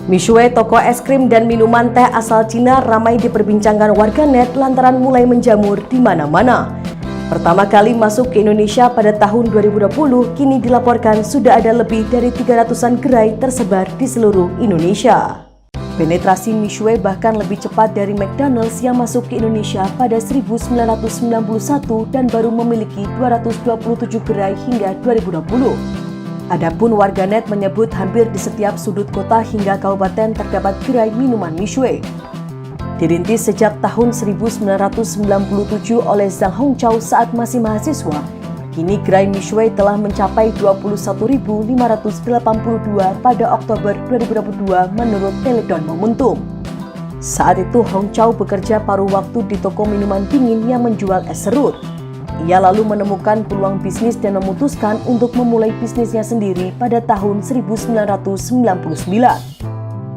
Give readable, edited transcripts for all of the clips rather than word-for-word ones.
Mishwe, toko es krim dan minuman teh asal Cina ramai diperbincangkan warganet lantaran mulai menjamur di mana-mana. Pertama kali masuk ke Indonesia pada tahun 2020, kini dilaporkan sudah ada lebih dari 300-an gerai tersebar di seluruh Indonesia. Penetrasi Mishwe bahkan lebih cepat dari McDonald's yang masuk ke Indonesia pada 1991 dan baru memiliki 227 gerai hingga 2020. Adapun warganet menyebut hampir di setiap sudut kota hingga kabupaten terdapat gerai minuman Mishwe. Dirintis sejak tahun 1997 oleh Zhang Hongqiao saat masih mahasiswa, kini gerai Mishwe telah mencapai 21.582 pada Oktober 2022 menurut Teledon Momentum. Saat itu Hongqiao bekerja paruh waktu di toko minuman dingin yang menjual es serut. Ia lalu menemukan peluang bisnis dan memutuskan untuk memulai bisnisnya sendiri pada tahun 1999.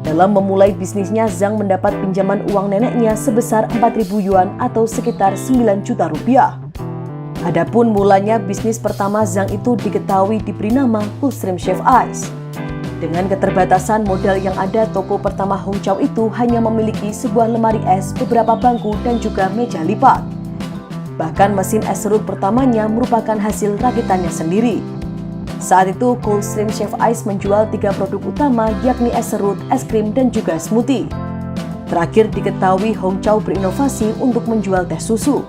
Dalam memulai bisnisnya, Zhang mendapat pinjaman uang neneknya sebesar 4.000 yuan atau sekitar 9 juta rupiah. Adapun mulanya bisnis pertama Zhang itu diketahui diberi nama Coldstream Chef Ice. Dengan keterbatasan modal yang ada, toko pertama Hongqiao itu hanya memiliki sebuah lemari es, beberapa bangku, dan juga meja lipat. Bahkan mesin es serut pertamanya merupakan hasil rakitannya sendiri. Saat itu Coldstream Chef Ice menjual 3 produk utama, yakni es serut, es krim, dan juga smoothie. Terakhir diketahui Hongqiao berinovasi untuk menjual teh susu.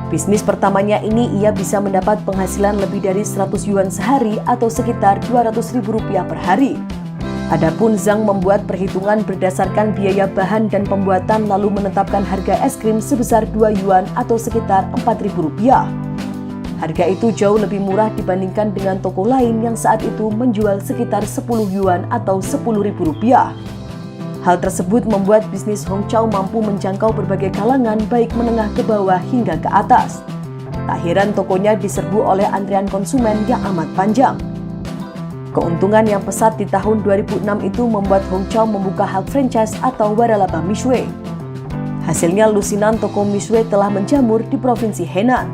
Bisnis pertamanya ini ia bisa mendapat penghasilan lebih dari 100 yuan sehari atau sekitar 200.000 rupiah per hari. Adapun Zhang membuat perhitungan berdasarkan biaya bahan dan pembuatan lalu menetapkan harga es krim sebesar 2 yuan atau sekitar 4.000 rupiah. Harga itu jauh lebih murah dibandingkan dengan toko lain yang saat itu menjual sekitar 10 yuan atau 10.000 rupiah. Hal tersebut membuat bisnis Hongqiao mampu menjangkau berbagai kalangan baik menengah ke bawah hingga ke atas. Tak heran tokonya diserbu oleh antrian konsumen yang amat panjang. Keuntungan yang pesat di tahun 2006 itu membuat Hongqiao membuka hub franchise atau waralaba Mishwe. Hasilnya lusinan toko Mishwe telah menjamur di Provinsi Henan.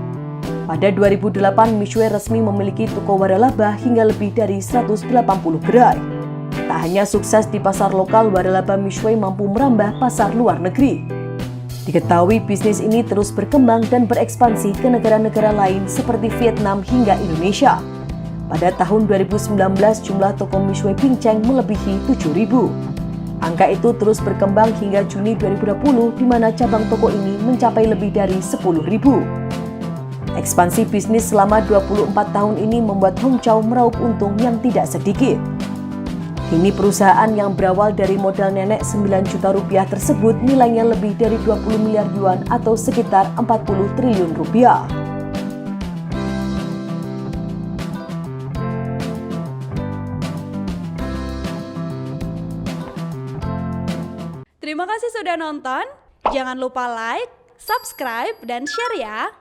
Pada 2008 Mishwe resmi memiliki toko waralaba hingga lebih dari 180 gerai. Tak hanya sukses di pasar lokal, waralaba Mishwe mampu merambah pasar luar negeri. Diketahui bisnis ini terus berkembang dan berekspansi ke negara-negara lain seperti Vietnam hingga Indonesia. Pada tahun 2019, jumlah toko Mishwe Pinceng melebihi 7.000. Angka itu terus berkembang hingga Juni 2020, di mana cabang toko ini mencapai lebih dari 10.000. Ekspansi bisnis selama 24 tahun ini membuat Hongqiao meraup untung yang tidak sedikit. Kini perusahaan yang berawal dari modal nenek 9 juta rupiah tersebut nilainya lebih dari 20 miliar yuan atau sekitar 40 triliun rupiah. Terima kasih sudah nonton. Jangan lupa like, subscribe, dan share ya.